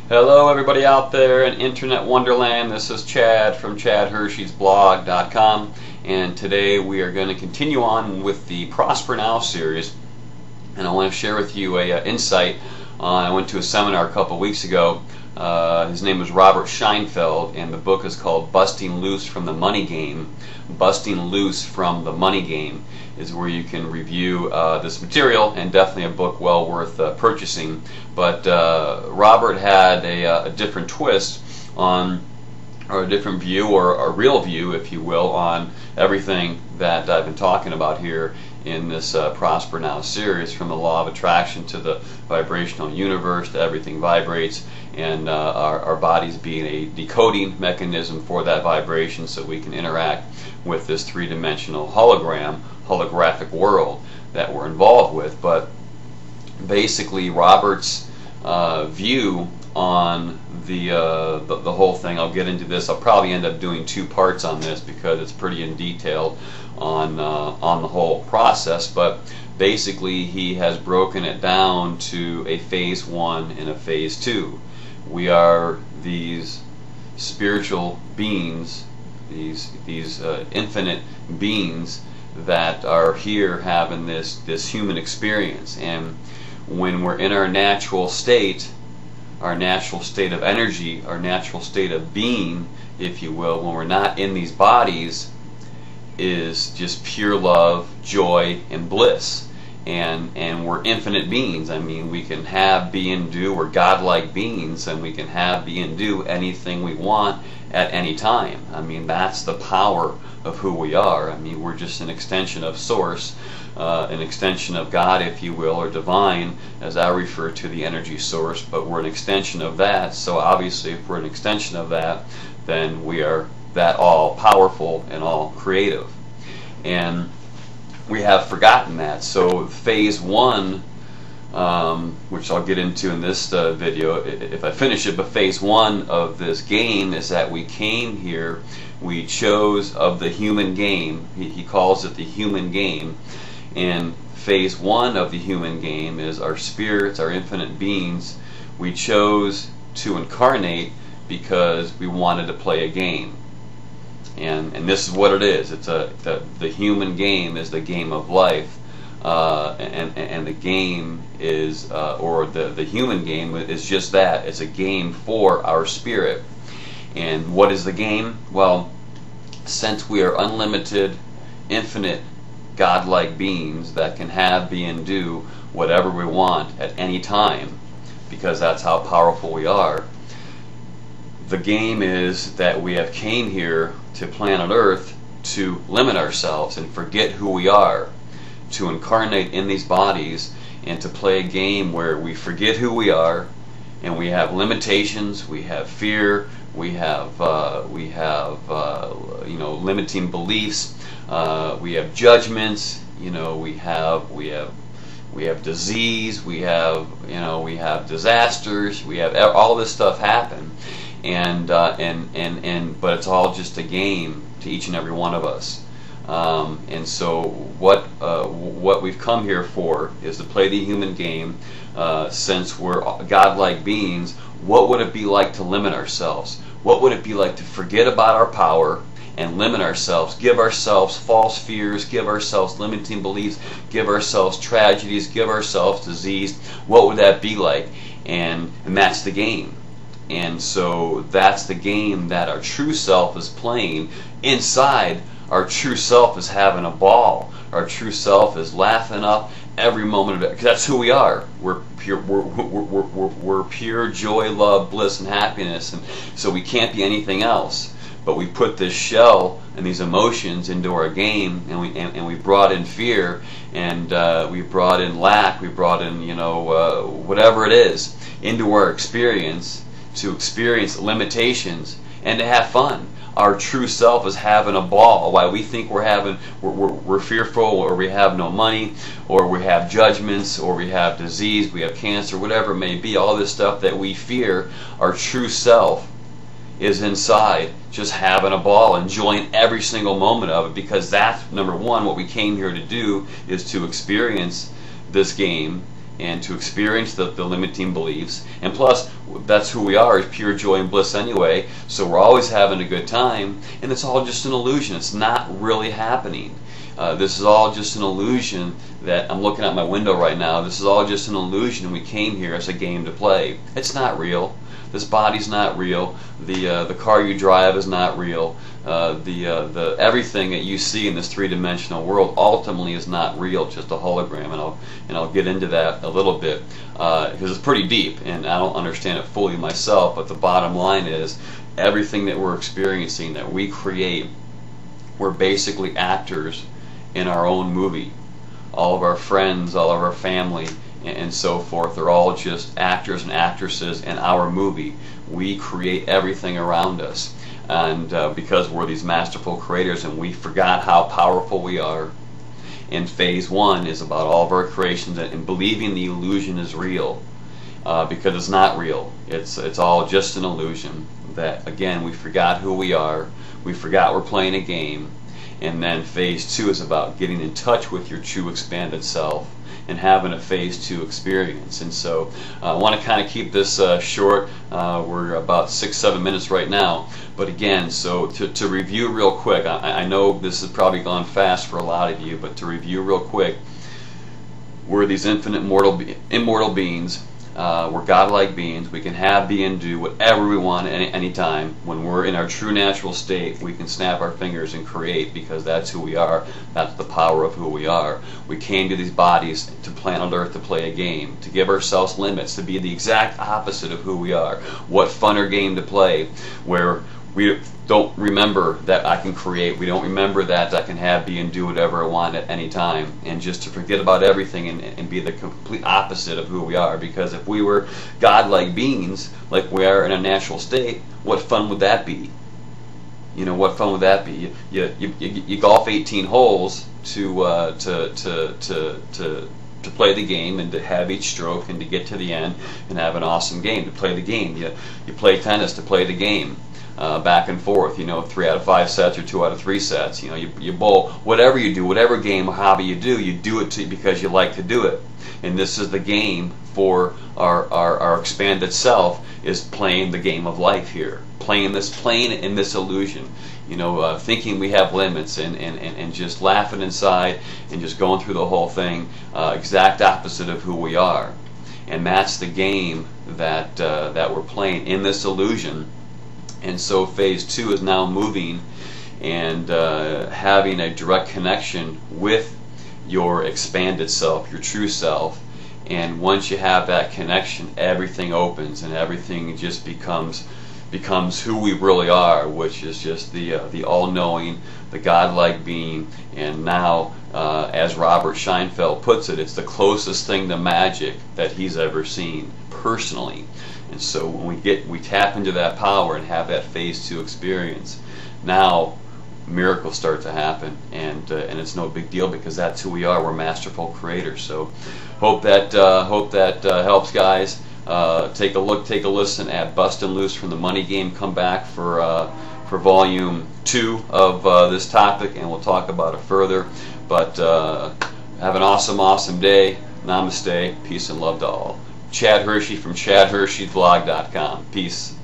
Hello everybody out there in Internet Wonderland. This is Chad from ChadHershey'sBlog.com, and today we are going to continue on with the Prosper Now series, and I want to share with you a insight. I went to a seminar a couple weeks ago. His name is Robert Scheinfeld, and the book is called Busting Loose from the Money Game. Busting Loose from the Money Game is where you can review this material, and definitely a book well worth purchasing. But Robert had a different twist on, or a different view, or a real view, if you will, on everything that I've been talking about here in this Prosper Now series, from the law of attraction to the vibrational universe, to everything vibrates, and our bodies being a decoding mechanism for that vibration, so we can interact with this three-dimensional holographic world that we're involved with. But basically, Robert's view on the whole thing, I'll get into this. I'll probably end up doing two parts on this because it's pretty in detail on the whole process. But basically, he has broken it down to a phase 1 and a phase 2. We are these spiritual beings, these infinite beings that are here having this human experience. And when we're in our natural state of energy, our natural state of being, if you will, when we're not in these bodies, is just pure love, joy, and bliss. And we're infinite beings. I mean, we can have, be, and do. We're godlike beings, and we can have, be, and do anything we want at any time. I mean, that's the power of who we are. I mean, we're just an extension of Source, an extension of God, if you will, or divine, as I refer to the energy source. But we're an extension of that. So obviously, if we're an extension of that, then we are that all powerful and all creative. And we have forgotten that. So phase 1, which I'll get into in this video if I finish it, but phase 1 of this game is that we came here, we chose of the human game. He calls it the human game. And phase 1 of the human game is our spirits, our infinite beings. We chose to incarnate because we wanted to play a game. And this is what it is. It's the human game is the game of life, and the game is, or the human game is just that. It's a game for our spirit. And what is the game? Well, since we are unlimited, infinite, godlike beings that can have, be, and do whatever we want at any time, because that's how powerful we are, the game is that we have came here to planet Earth to limit ourselves and forget who we are, to incarnate in these bodies and to play a game where we forget who we are, and we have limitations, we have fear, we have limiting beliefs, we have judgments, we have disease, we have disasters, we have all this stuff happen. But it's all just a game to each and every one of us. And so what we've come here for is to play the human game. Since we're godlike beings, what would it be like to limit ourselves? What would it be like to forget about our power and limit ourselves, give ourselves false fears, give ourselves limiting beliefs, give ourselves tragedies, give ourselves disease? What would that be like? And that's the game. And so that's the game that our true self is playing. Inside, our true self is having a ball. Our true self is laughing up every moment of it, because that's who we are. We're pure joy, love, bliss, and happiness, and so we can't be anything else. But we put this shell and these emotions into our game, and we brought in fear, and we brought in lack, we brought in whatever it is into our experience, to experience limitations and to have fun. Our true self is having a ball. While we think we're fearful, or we have no money, or we have judgments, or we have disease, we have cancer, whatever it may be, all this stuff that we fear, our true self is inside just having a ball, enjoying every single moment of it, because that's, number one, what we came here to do, is to experience this game and to experience the limiting beliefs. And plus, that's who we are, is pure joy and bliss anyway, so we're always having a good time, and it's all just an illusion. It's not really happening. This is all just an illusion that I'm looking out my window right now. This is all just an illusion, and we came here as a game to play. It's not real. This body's not real. The car you drive is not real. The everything that you see in this three-dimensional world ultimately is not real, just a hologram, and I'll get into that a little bit because it's pretty deep, and I don't understand it fully myself. But the bottom line is, everything that we're experiencing, that we create, we're basically actors in our own movie. All of our friends, all of our family, and so forth, they're all just actors and actresses in our movie. We create everything around us, and because we're these masterful creators, and we forgot how powerful we are. And phase one is about all of our creations and believing the illusion is real, because it's not real. It's all just an illusion. That, again, we forgot who we are. We forgot we're playing a game. And then phase two is about getting in touch with your true expanded self and having a phase two experience. And so I want to kind of keep this short. We're about 6-7 minutes right now. But again, so to review real quick, I know this has probably gone fast for a lot of you, but to review real quick, we're these infinite immortal beings. We're godlike beings. We can have, be, and do whatever we want at any time. When we're in our true natural state, we can snap our fingers and create, because that's who we are. That's the power of who we are. We came to these bodies to planet Earth to play a game, to give ourselves limits, to be the exact opposite of who we are. What funner game to play, where we don't remember that I can create. We don't remember that I can have, be, and do whatever I want at any time. And just to forget about everything and be the complete opposite of who we are. Because if we were godlike beings, like we are in a natural state, what fun would that be? You know, what fun would that be? You golf 18 holes to play the game, and to have each stroke, and to get to the end and have an awesome game. To play the game, you play tennis to play the game. Back and forth, 3 out of 5 sets or 2 out of 3 sets. You bowl, whatever you do, whatever game or hobby you do it because you like to do it. And this is the game for our expanded self, is playing the game of life here, playing in this illusion. Thinking we have limits, and just laughing inside and just going through the whole thing, exact opposite of who we are. And that's the game that we're playing in this illusion. And so phase two is now moving and having a direct connection with your expanded self, your true self. And once you have that connection, everything opens, and everything just becomes who we really are, which is just the all-knowing, the godlike being. And now, as Robert Scheinfeld puts it, it's the closest thing to magic that he's ever seen personally. And so when we tap into that power and have that phase two experience, now miracles start to happen, and it's no big deal, because that's who we are. We're masterful creators. So hope that helps, guys. Take a look, take a listen at Bustin' Loose from the Money Game. Come back for volume 2 of this topic, and we'll talk about it further. But have an awesome day. Namaste. Peace and love to all. Chad Hershey from ChadHersheyBlog.com. Peace.